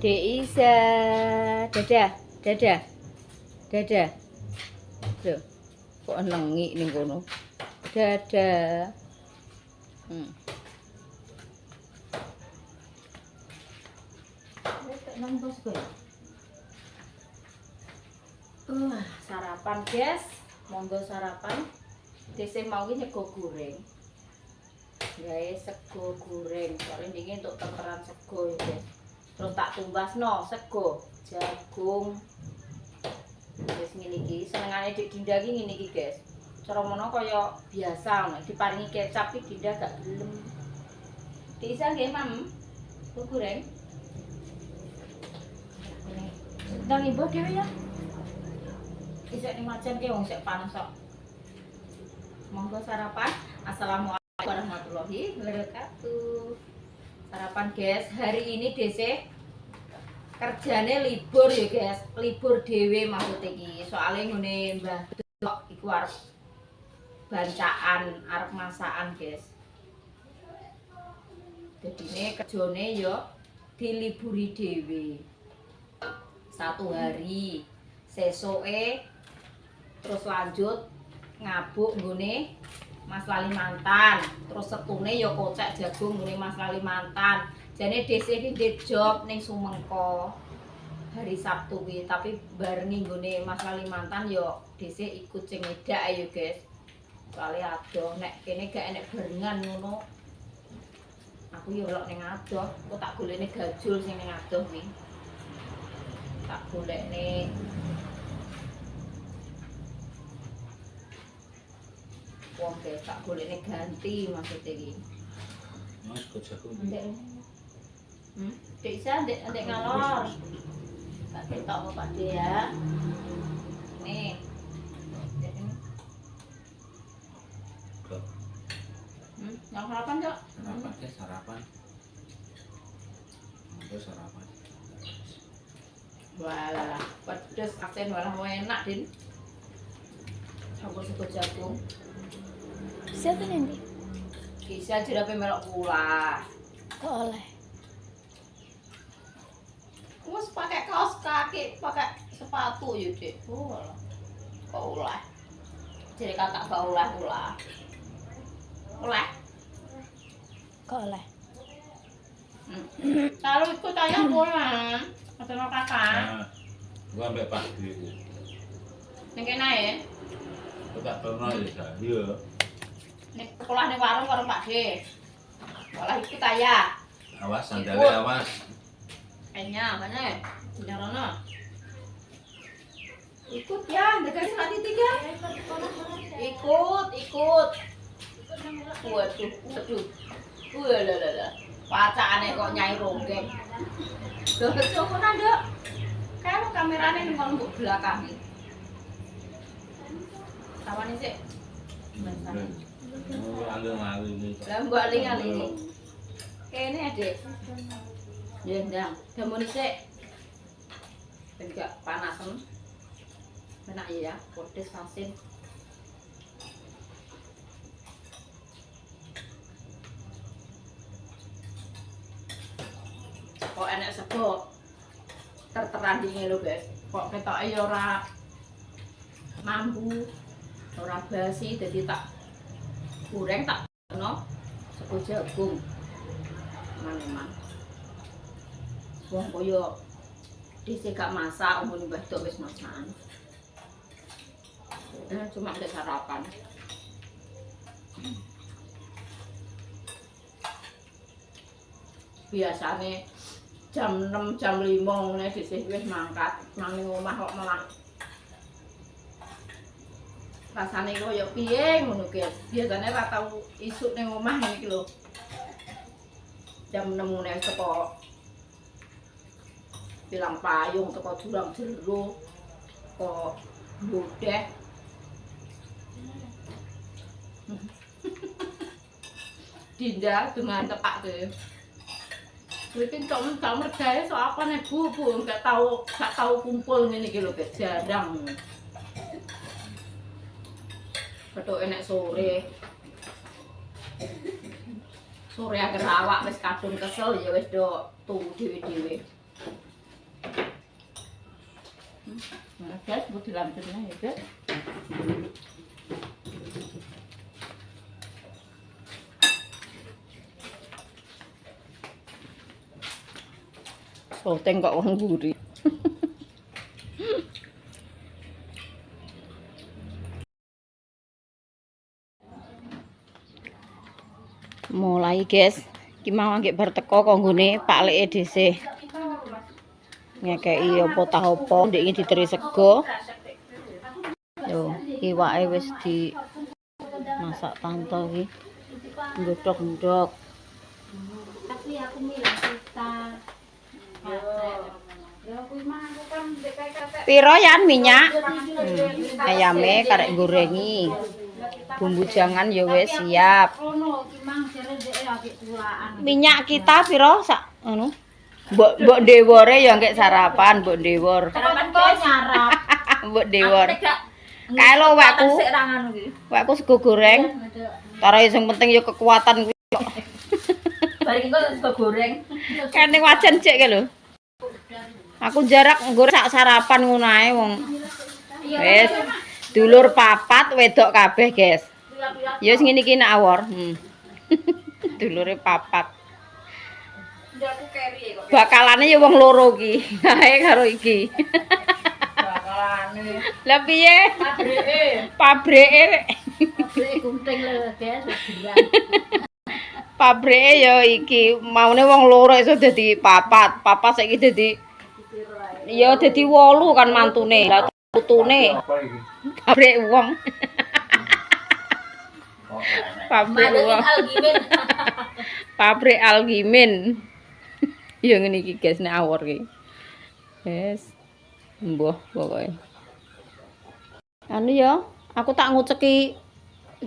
Dek Isa, dadah, dadah, dadah. Loh, kok nengi ning kono. Dadah. Sarapan guys, monggo sarapan. Dese mau ki nyego goreng. Gawe sego goreng, soalnya ini untuk temperan sego ya guys. Terus tak tumbasno sego, jagung. Wis ngene iki, senengane Dik Dinda iki ngene iki guys. Cara mono kaya biasa ngono, diparingi kecap iki Dinda gak gelem. Dik Isa nggih, Mam. Goreng. Ndang ibu dhewe ya. Isek ning macan ki wong sik panas kok. Monggo sarapan. Assalamualaikum warahmatullahi wabarakatuh. Sarapan guys, hari ini Dese kerjane libur ya guys, libur dhewe maksud iki. Soale ngene Mbah Dok iku arep bancaan, arep masakan guys. Dadine kerjane ya diliburi dhewe. 1 hari, sesoke terus lanjut ngabuk nggone Mas Lalimantan, terus setune ya kocek jagung nggone Mas Lalimantan. Jane Dese iki ndek job ning Sumengko hari Sabtu kuwi, tapi barengi nggone Mas Lalimantan ya Dese ikut sing ngedak ayo guys. Soale adoh nek kene gak enek barengan ngono. Aku ya lok ning adoh, kok tak golekne gajul sing ning adoh kuwi. Tak golekne wong guys, tak golekne ganti maksud iki. Mas kok jagung. Ndek. Dek Isa ndek ngalor. Tak ketok kok Pak De ya. Nih. Ndek ini. Kok. Yang sarapan, Cok? Sarapan guys, sarapan. Monggo sarapan. Walah, pedes asin walah mau enak, Din. Campur sego jagung. Bisa tuh nanti? Bisa jerape melok pula. Kok oleh? Wes pakai kaos kaki, pakai sepatu ya, Dek. Oh, walah. Kok ulah. Jadi kakak gak ulah. Ulah. Kok oleh? Kalau ikut ayah pulang, ketemu kakak. Nah, gua ambek Pak Dwi. Ning kene ae. Kok tak pernah ya saya. Ning sekolah ning warung karo Pak De. Malah ikut ayah. Awas sandale awas. Kayaknya mana? Nyarana. Ikut ya, deketin hati tiga. Ikut. Waduh. Walah. Pacaane kok nyai ronggeng. Lho, coba Dok. Kan kamerane ning kono mbok belakang iki. Tawane sik. Oh, alung-alung ini. Lah mbok aling-aling iki. Kene, Adik. Ya, ndang. Damune sik. Ben gak panasen. Enak ya, pedes asin. Kok enak sego terteran dingin lho guys. Kok ketoke ya ora mambu, ora basi, jadi tak goreng tak ono sego jagung. Memang. Wong koyo dhisik gak masak, umune Mbah Dok wis masakan. Cuma ada sarapan. Biasanya jam 6 jam 5 ngene dhisik wis mangkat nang ning omah kok malah rasane koyo piye ngono guys. Biasane ora tau isuk ning omah ngene iki lho. Jam 6 ngene teko bilang payung teko jurang jero kok bodeh. Dinda dengan tepak tuh. Bikin cok mergae so apa nih bu nggak tahu kumpul ini gitu guys, jarang. Betul enak sore agak awak wis kadung kesel ya wis do tunggu dhewe-dhewe. Nah, guys, buat dilanjutnya ya, guys. Soteng kok wong gurih. Mulai guys, iki mau anggek bar teko konggone Pak Lek dhisik. Ngekeki apa tahu apa ndek iki diteri sego. Yo, iwake wis di masak tante iki. Ndok-ndok. Tapi aku milih kita. Piro yan minyak? Ayame karek gorengi. Bumbu jangan ya wis siap. Minyak kita piro sak anu? Mbok dewore ya nggek sarapan, mbok dewor. Sarapan kok nyarap. Mbok dewor. Kae lho wekku sego goreng. Tara sing penting ya kekuatan kuwi kok. Bari kok sego goreng. Kene wajan cek ke lho. Aku jarak nggo sak sarapan ngono ae wong. Wis dulur papat wedok kabeh, guys. Ya wis ngene iki nak awor. Dulure papat. Bakalane ya wong loro iki. Ae karo iki. Bakalane. Lah piye? Pabrike. Pabrike gunting lho, guys, wis Pabrike ya iki maune wong loro iso dadi papat. Papat saiki dadi ya dadi 8 kan mantune. Lah putune. Pabrik wong. Pabrik wong. Pabrik Algimin. Ya ngene iki guys nek awor iki. Wes. Mbah pokoke. Anu ya, aku tak nguceki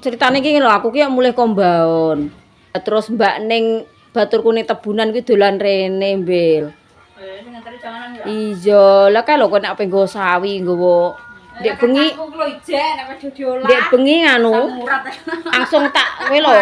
ceritane iki lho, aku ki mulih kombaon. Terus Mbak Ning baturku ning tebunan kuwi dolan rene, Mbil. Sing nganteri janganan ya. Iya, lah kae lho kok nek penggo sawi nggowo. Ndek bengi. Aku lho ijek nek wis diolah. Ndek bengi anu. Langsung tak kowe lho.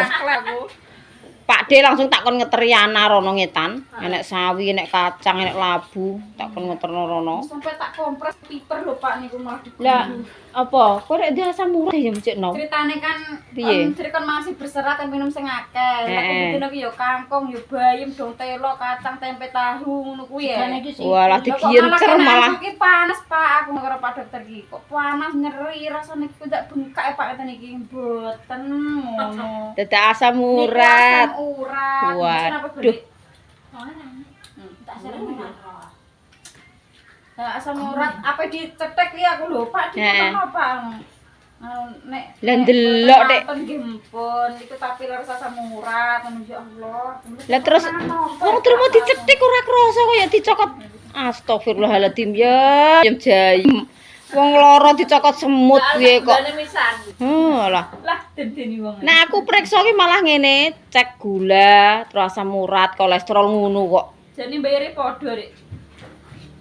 Pak D langsung tak kon ngeteri ana rono ngetan. Enek sawi, enek kacang, enek labu, tak kon ngeterno rono. Sampai tak kompres piper lho Pak niku malah diguyu. Lah, apa? Kok nek dia asam urat ya mecekno? Ceritane kan Piye? kan masih berserat kan minum sing akeh. Lah kudune ki ya kangkung, ya bayam, dong telo, kacang, tempe, tahu ngono kuwi ya. Walah digiencer malah. Iki panas Pak, aku karo Pak dokter iki. Kok panas nyeri rasane ku ndak bengkak ya Pak ngeten iki. Mboten ngono. Dadak asam urat. Urat. Waduh. Tak serene. Nah, asam urat apa dicetek ya aku lho Pak, di apa? Nek Lah ndelok Dek. Gempon iku tapi laras asam urat, ya Allah. Lah terus wong terima dicetik ora krasa kaya dicokot. Astagfirullahaladzim ya. Jayem. Wong lara dicokot semut piye kok. Lah. Lah dendeni wong. Nah aku periksa ki malah ngene, cek gula, terus asam urat, kolesterol ngono kok. Jane bayare padha, Dik.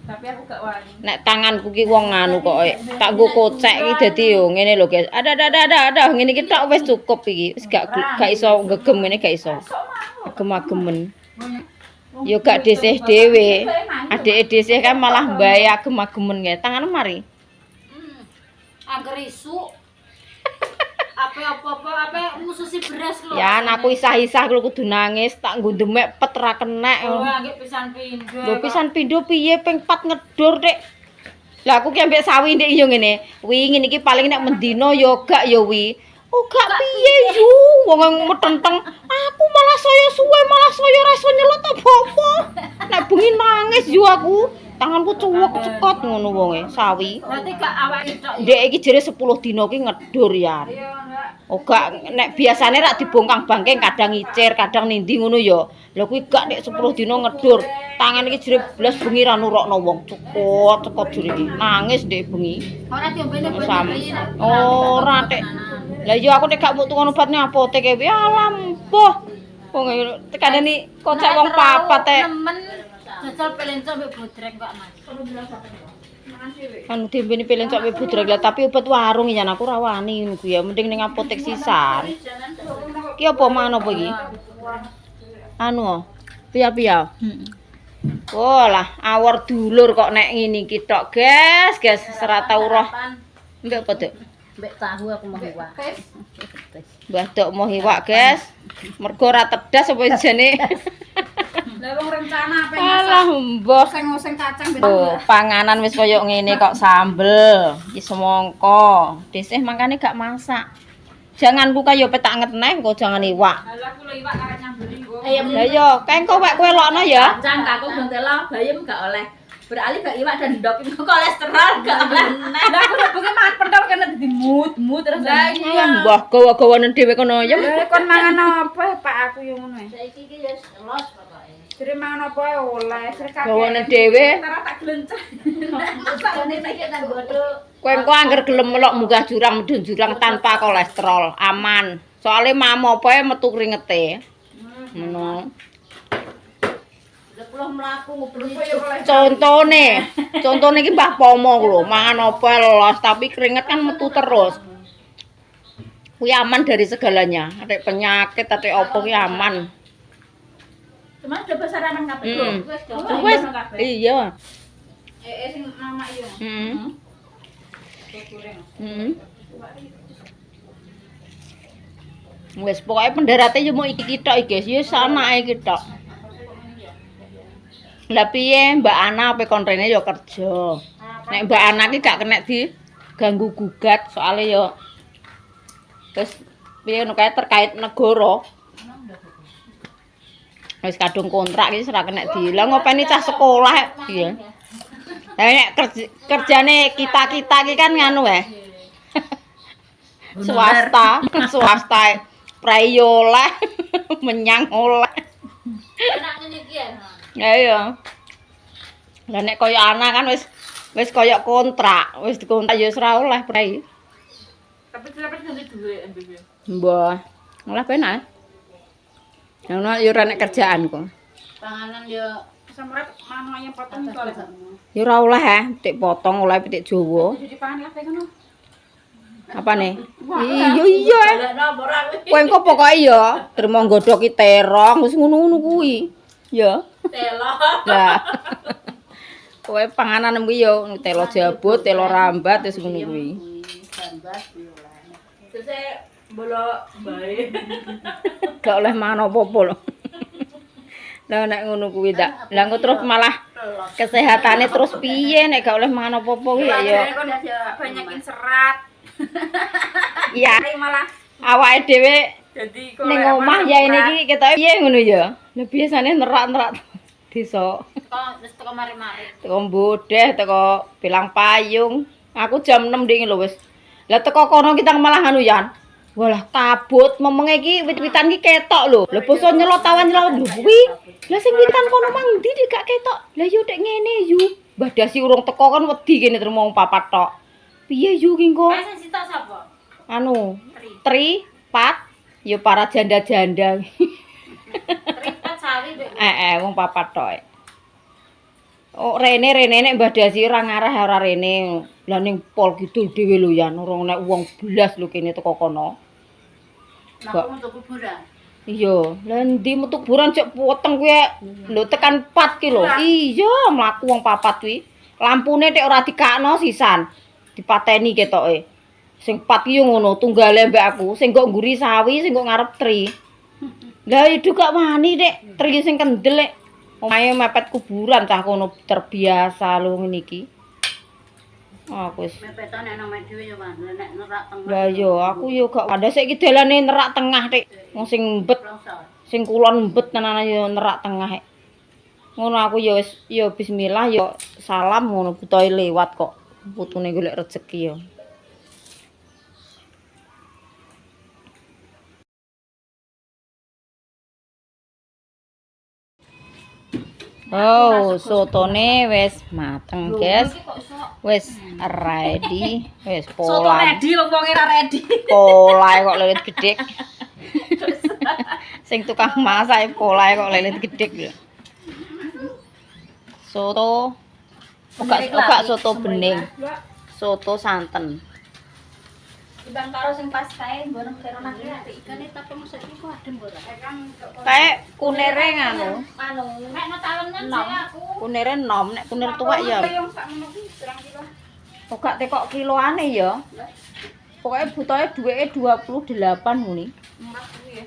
Tapi aku gak wani. Nek tanganku ki wong anu kok tak nggo kocek iki dadi yo ngene lho guys. Ada ngene iki tok wis cukup iki. Wis gak iso gegem ngene gak iso. Agem-agemen. Yo gak desih dhewe. Adike desih kan malah mbae agem-agemen kae. Tangan mari. Angger isu. Apa ngususi beras lho. Ya aku isah-isah lho kudu nangis, tak nggo demek pet ra kenek. Oh, nggih pisan pindho. Lho pisan pindho piye ping 4 ngedor, Dik. Lah aku ki ambek sawi ndek yo ngene. Wi ngene iki paling nek mendino yo gak yo wi. Oh gak piye yu, wong metenteng. Aku malah saya suwe, malah saya rasa nyelot apa-apa. Nek bengi nangis yo aku. Tanganku cuwek cekot ngono wonge, sawi. Berarti gak awake tok. Ndek iki jere 10 dina ki ngedor ya. Oh gak nek biasane rak dibongkang bangking kadang icir, kadang nindi ngono ya. Lah kuwi gak nek 10 dina ngedor. Tangan iki jere blas bengi ra nurokno wong. Cekot jere iki. Nangis ndek bengi. Ora diombene bayi. Ora tek. Lah iya aku nek gak mbok tukon obat ning apotek e alam boh. Wong tekane ni kocek wong papat tek. Jajal pelencok mbek bodrek kok Mas. Kan dempene pelencok mbek bodrek lah tapi obat warung ya aku ra wani ngono kuwi ya mending ning apotek sisan. Ki apa mangan apa iki? Anu piye-piye? Walah, awor dulur kok nek ngene iki tok, guys, ora tau roh. Mbek apa, Duk? Mbek tahu aku mau iwak. Mbah Duk mau iwak, guys. Mergo ora tedas apa jane. Lah wong rencana apa Alah, mbah. ngoseng kacang ben. Oh, panganan wis koyo ngene kok sambel, iki semangka. Desih mangkane gak masak. Jangan buka yo petak ngetneh, kok jangan iwak. Lah aku lho iwak karek nyambeli kok. Ayam Lah yo, kae kok wek kowe lokno ya. kacang aku dong telo bayam gak oleh. Beralih gak iwak dan ndok itu kolesterol gak oleh. Lah aku lho pengen mangan pentol kena dadi mut terus. Lah Iya, mbah gawa-gawane dhewe kono ya. Lah kon mangan apa Pak aku yo ngono. Saiki iki wis los pokoke. Jere mangan apa ae oleh, jere kakek. Gawane dhewe. Ora tak glenceng. Sakjane saiki tak godho. Kowe engko angger gelem melok munggah jurang medun jurang tanpa kolesterol, aman. Soale mam apa metu kringete. Ngono. Sepuluh mlaku ngublung Contone iki Mbah Pomo lho, mangan apa los tapi keringet kan metu terus. Kuwi aman dari segalanya. Atik penyakit, atik apa kuwi aman. Cuman coba saranan kabeh. Wis, iya. Sing mama yo. Wis pokoke pendarate yo mau iki tok iki, guys. Ya sanake iki tok. Lah piye Mbak Ana ape kon rene yo kerja. Nek Mbak Ana iki gak kena diganggu gugat soalnya yo terus piye ngono kae terkait negara. Wis kadung kontrak iki ora kena di. Lah ngopeni cah sekolah piye? Lah nek kerjane kita-kita iki kan nganu swasta prayola menyang oleh. Enak ngene iki ya. Ya iya. Lah nek koyo anak kan wis koyo kontrak, wis dikontrak ya wis ora oleh prai. Tapi kenapa ganti duit MBB? Mbah, oleh penak. Ngono ya ora nek kerjaan kok. Panganan yo Samret mano ayam potong soalé. Ya ora oleh pitik potong, oleh pitik Jawa. Jadi pangan kabeh ngono. Apane? Iya. napa ora kuwi. Kowe engko pokoke ya trimo nggodhoki terong wis ngono-ngono kuwi. Ya. Telo. Lah. Kowe panganan kuwi ya telo jabut, telo rambat wis ngono kuwi. Gambar viola. Sese bolok bae. Gak oleh mangan apa-apa lho. Lah nek ngono kuwi dak. Lah engko terus malah kesehatane terus piye nek gak oleh mangan apa-apa kuwi ya. Banyakin serat. Iya. Malah Awake dhewe jadi ning omah ya ini iki ketoke piye ngono ya. Lah biasane nerak-nerak desa. Kok wis teko mari-mari. Teko bodeh, teko bilang payung. Aku jam 6 dingin lho wis. Lah teko kono kita malah anu yan. Walah kabut memenge iki wit-witan iki ketok lho. Lah poso nyelot tawan nyelot lho kuwi. Lah sing witan kono mang ndi gak ketok. Lah yo tek ngene yu. Mbah Dasi urung teko kan wedi kene terus papat tok. Piye yu ki engko? Sing sitok sapa? Anu, tri, pat, yo para janda-janda. Tripat sawi mbek Wong papat tok. Oh, rene nek Mbah Dasi ora ngarah ora rene. Lah ning Pol Kidul dhewe lho yan, ora nek wong blas lho kene teko kono. aku metu kuburan. Iya, lah ndi metu kuburan cek poteng kuwi lho tekan 4 ki lho. Iya, mlaku wong papat kuwi. Lampune tek ora dikakno sisan. Dipateni ketoke. Sing 4 ki yo ngono, tunggale mbek aku, sing kok ngguri sawi, sing kok ngarep tri. Lah itu gak wani nek tri sing kendel nek omahe mepet kuburan cah kono terbiasa lho ngene iki. Aku wis Mepetan nek nang dhewe yo Mas, nek nerak tengah. lah yo aku yo gak ada saiki dalane nerak tengah tek. Wong sing mbet, sing kulon mbet tenanan yo nerak tengah ek. Ngono aku yo wis yo bismillah yo salam ngono butoe lewat kok. Putune golek rezeki yo. Oh, sotone wis mateng, guys. Wis ready, wis Soto pola. ready wong ora ready. Polahe kok lelet gedhe. Sing tukang masak polahe kok lelet gedhe lho. Soto Oga soto bening. Soto santen. Bang karo sing pas kae bareng karo nang ikane tapi mesti iku adem ora. Kayak kunere nganu. Anu, nek no talenan sih aku. Kunere nom, nek kunir tuwek ya. Yang sak ngono ki pirang kilo. Kok gak tekok kiloane ya. Pokoknya butuhnya duweke 28 ngene. Murah kuwi ya.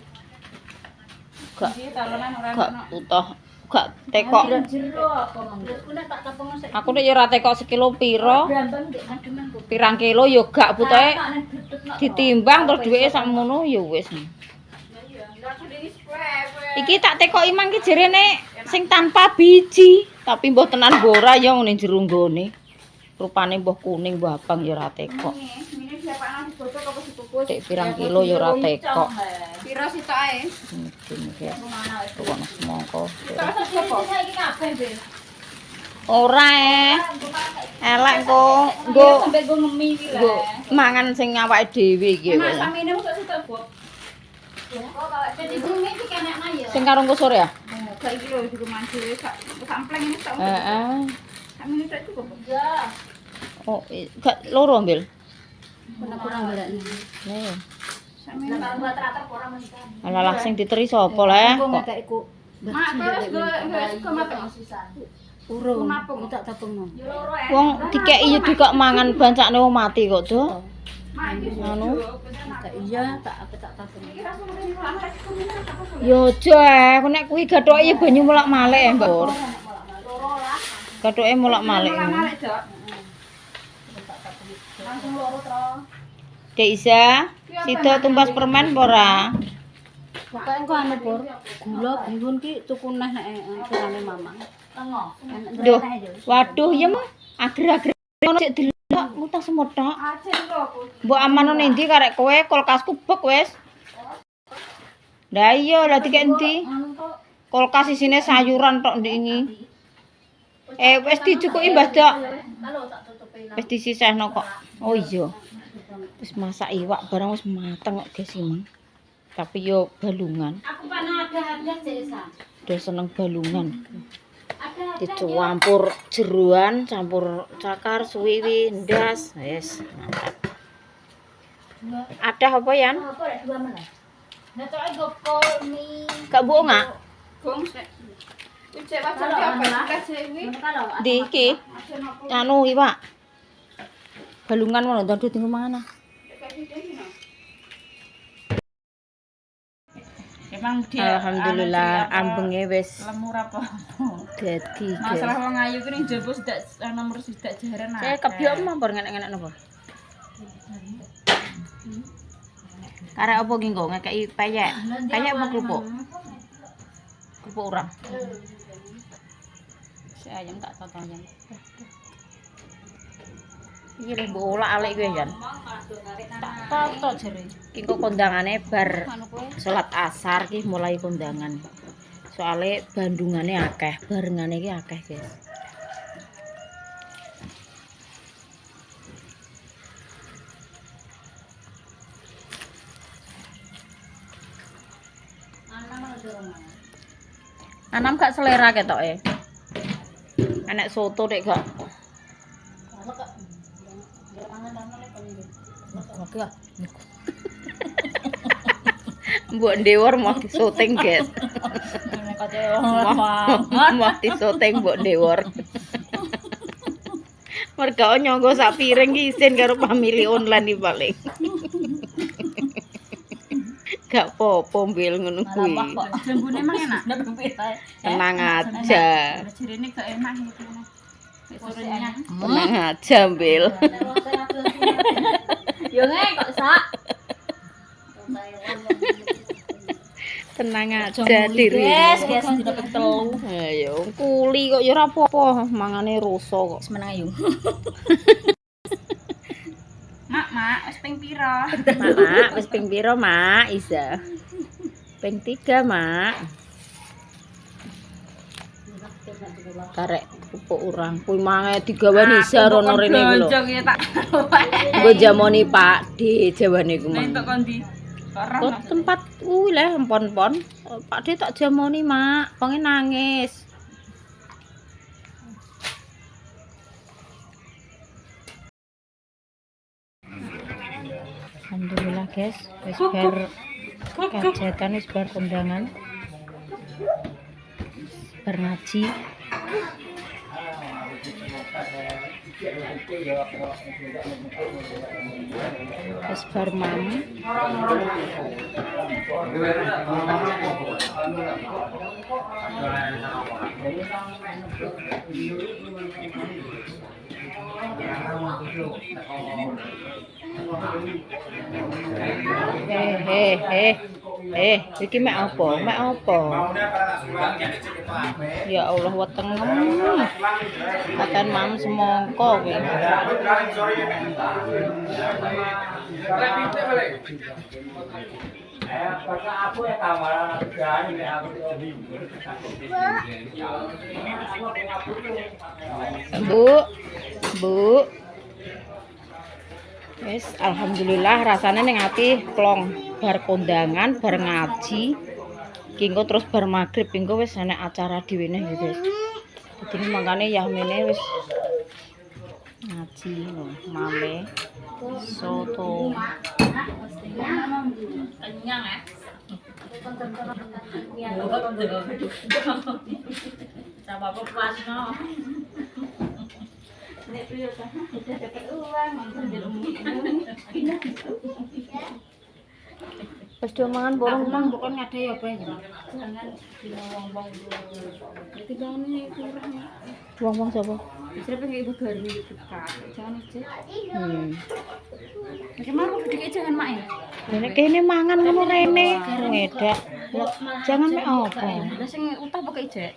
Gak Iki talenan ora gak ono. butuh gak tekok. Jero apa mang. Ku nek tak tapung mesti. Aku nek ya ora tekok sekilo piro. Brambang ndek ademan kok. Pirang kilo ya gak butuhe ditimbang terus duweke sakmono ya wis. Lah iya, lah aku dene sepe. Iki tak tekoki mang ki jerene sing tanpa biji, tapi mbah tenan ora ya ngene jero nggone. Rupane mbah kuning mbah abang ya ora tekok. Ini siapaan dibocok apa dikukus? Dek pirang kilo ya ora tekok. Piro sitok ae? Mungkin ya. Pokoknya semongko. Saiki kabeh, Bil. Ora elek kok nggo Sampai gue ngemi iki nggo mangan sing awake dhewe iki Enak kok. samine kok sitok, Bu. Jadi bumi iki kenekna ya. Sing karo engko sore ya? Oh, kayak iki lho di rumah dhewe sak sampleng ini sak. Heeh. Samine sak cukup. Ya. Oh, gak loro ambil. Kurang berani. Nih. Samine Kalau buat rata kurang mesti. Alah sing diteri sapa le? Kok Mak terus gue mateng. Urung. Tak tapung. Ya loro ya. wong dikeki yo dikok mangan bancakne wong mati kok, Cuk. Mak iki Anu. Iya, tak tapung. Yo aja aku nek kuwi gathoke ya banyu mulak-malik, Mbur. Loro lah. Gathoke mulak-malik. Mulak-malik, Dok. Langsung loro terus. Dek Isa, sida tumbas permen apa ora? Pokoke engko anu Pur. Gula bihun ki tuku neh nek turane Mamang. Tengok. Duh, waduh ya mah ager-ager ono cek delok ngutang semotok. Aceh kok. Mbok amano ning ndi karek kowe kulkasku bek wis. Lah iya lah dikek endi? Kulkas isine sayuran tok ndek iki. Wis dicukuki Mbah Dok. Kalau tak tutupi Wis disisihno kok. Oh iya. Wis masak iwak barang wis mateng kok guys iki. Tapi yo balungan. aku pana ada Cesa. Udah seneng balungan. Ada Dicampur jeruan, campur cakar, suwiwi, ndas. Wis, mantap. Ada apa Yan? apa ada 2 menit. Nek tok gopol mie. Gak mbok ngak? Gong sik. Wis cek wajan ki apa kasih iki. Kalau Di iki anu iwak. Balungan ngono ndak tinggal mana? Emang dia Alhamdulillah ambenge wis lemur apa? dadi. Masalah wong ayu ki ning jaba sedak nomor sedak jaran. Saya kebiok mampur ngenek-ngenek napa? Karek apa ki engko ngekeki peyek? Peyek apa kerupuk? Kerupuk urang. Si ayam tak toto ayam. Iki lho mbok olak-alik kowe Yan. Tak toto jere. Ki kok kondangane bar salat asar ki mulai kondangan. Soale bandungane akeh, barengane iki akeh, guys. Anam gak selera ketoke. Enek soto dek gak. Mbok ndewor mau disoteng, guys. Mau disoteng mbok ndewor. Mergo nyonggo sak piring ki isin karo family online iki paling. Gak apa-apa mbil ngono kuwi. Jambune emang enak. Tenang aja. Jerene gak enak gitu. Surenya. Tenang aja mbil. Yo ngek kok sak. Tenang aja diri. Guys, didapat telu. Ayo kuli kok ya ora apa-apa, mangane ruso kok. Semenang ayu. Mak, wis ping pira? Mak, wis ping pira, Mak? Isa. Ping 3, Mak. Karek pupuk urang. Kuwi mange digawe Isa rono rene iki lho. Boncong ya tak. Nggo jamoni Pak D jawane ku Nek mang. tok kondi? Kok tempat kuwi leh empon-pon. Pak D tak jamoni, Mak. Pengen nangis. guys, wis bar kajetan, wis bar kondangan, bar ngaji. Wis bar mam. Iki mek apa? Mek apa? Ya Allah, weteng. Katan mam semongko kuwi. Bu. Wes, alhamdulillah rasanya ning ati plong bar kondangan, bar ngaji. Kingko terus bar magrib, kingko wis enek acara diwene ya, guys. Jadi makane Yahmine wis ngaji lho, mame soto. Kenyang ya. Sama puas no. Nek priyo ta? Dapat uang, mangsa jeruk. Wis do mangan borong Mang bukan ngadai apa ya? Jangan wong-wong dulu. Itu bangnya kurang. wong-wong sapa? Bisa pengen ibu garmi gitu kak. Jangan aja. Bagaimana dikit jangan main. Dene kene mangan ngono rene. Ngedak. Jangan mek apa. Lah sing utah pakai ijek.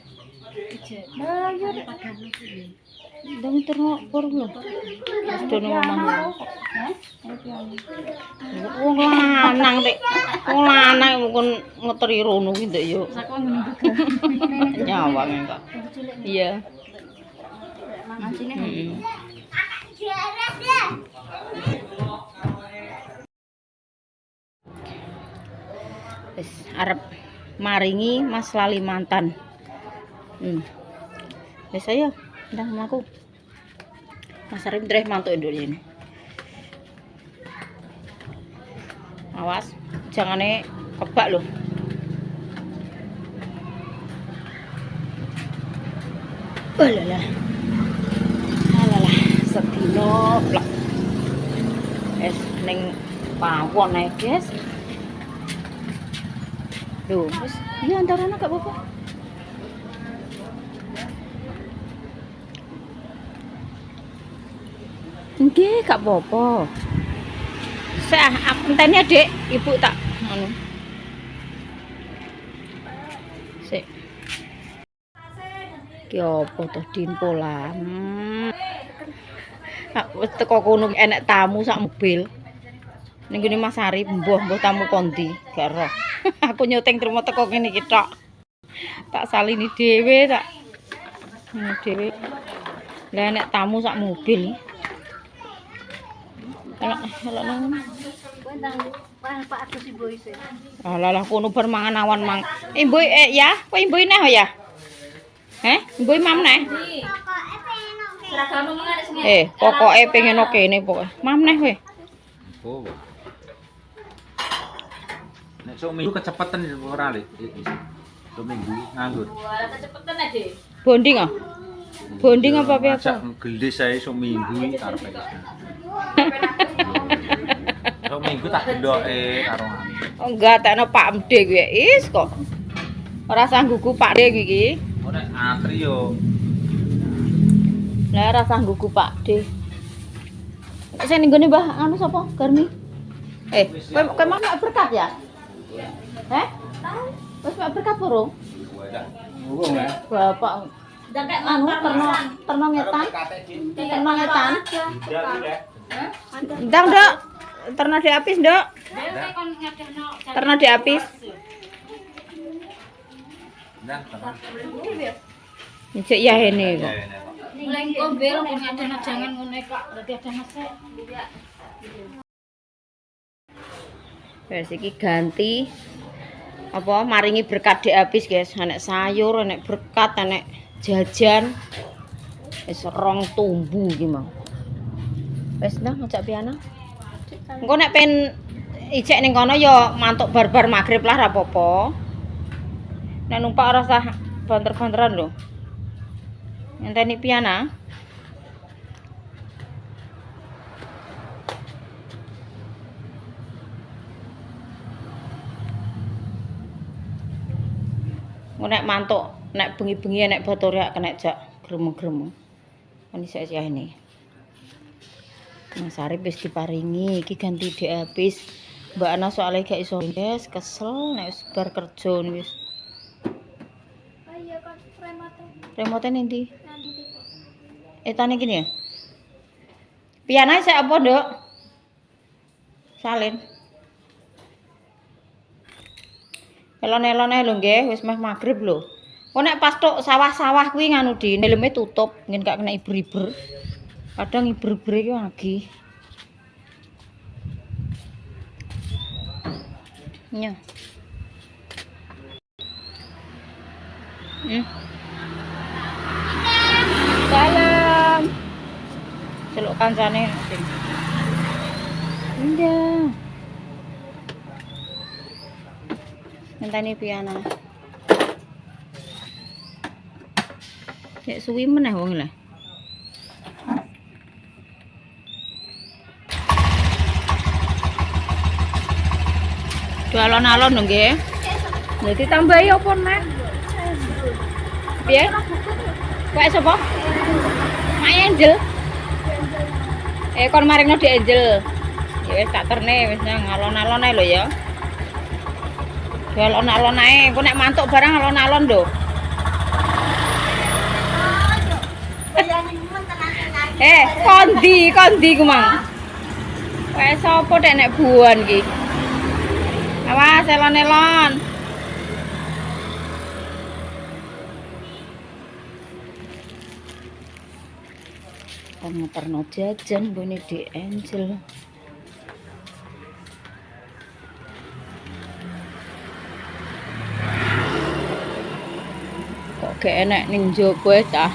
Lah yo ndang terno porong lho. Wis do nang omah. Wong lanang rek. Wong lanang mungkin ngeteri rono ki ndek yo. Sak wong ngene Nyawang enggak. Iya. mangan sini. Wis arep maringi Mas Lalimantan. Wis ayo, ndang mlaku. Mas Arif dreh mantuk nduk ini. Awas, jangane kebak lho. Alalah. Alalah, sedino plak. Wis ning pawon ae, guys. Duh, wis iya antarane gak apa-apa. Nggih, gak apa-apa. Sah, enteni Dik, Ibu tak anu. Sik. Ki apa to dimpo lah. Wis teko kono enek tamu sak mobil. Ning ngene Mas Arif, mbah tamu kondi, gak roh. Aku nyuting terima teko kene iki tok. Tak salini dhewe tak. Ngene dhewe. Lah enek tamu sak mobil. Elok nang. Pak Agus Ibu isi. Alah kono bar mangan awan mang. Ibu ya, kowe ibu neh ya. Ibu mam neh. Seragamu mengaris nih. Pokoke pengen kene pokoke. Mam neh kowe. Oh. Nek sok minggu kecepatan ora lek. Sok minggu nganggur. Wah, kecepetan aja. Bonding ah. Bonding apa piye Ajak apa? gelis ae sok minggu iki karepe. Sok minggu tak gendoke karo anu. Oh enggak tekno Pak Mde kuwi is kok. Ora sangguku Pak Mde iki. Ora antri yo. Lah ora sangguku Pak Mde. Sing ning gone Mbah anu sapa? Garmi. Kowe mau berkat ya? Wis mau berkat burung? Bapak anu terno ngetan. Terno ngetan. Ndang, Nduk. Terno diapis, Nduk. Terno diapis. Nah, teman. Cek ya ini kok. Mulai kombel ada jangan ngene kok, dadi ada mesek. Wes iki ganti apa maringi berkat dek habis guys, enek sayur, enek berkat, enek jajan. Wis rong tumbu iki mau. Wes nah ngajak piana. Engko nek pen ijek ning kono ya mantuk bar-bar magrib lah ra apa-apa. Nek numpak ora usah banter-banteran lho. Ngenteni piana. Nek mantuk, nek bengi-bengi nek batur ya kena jak gremeng-gremeng. Kan iso ini. Mas Arif wis diparingi, iki ganti dhek habis. Mbak Ana soalnya gak iso guys, kesel nek wis bar kerja wis. Ayo kan remote. Remote nanti. Nanti tipe. Etane gini ya. Piana saya apa, Nduk? Salin. Elon-elone lho nggih, wis meh magrib lho. Kok nek pas tok sawah-sawah kuwi nganu di helme tutup, ngen gak kena iber-iber. Kadang iber-iber iki lagi. Nya. Salam. Celuk kancane. Indah. Ngenteni piana. Cek suwi meneh wong lho. Alon-alon lho nggih. Lha ditambahi apa nek? Piye? Kok sapa? Mak Angel. Kon maringno di Angel. Ya wis tak terne wis nang alon-alon ae lho ya. Ya alon-alon ae, kok nek mantuk barang alon-alon lho. Kondi ku mang. Kowe sapa dek nek buan iki? Awas elon-elon. Kan ngeterno jajan bone di Angel. Kok gak enak ning njaba ta?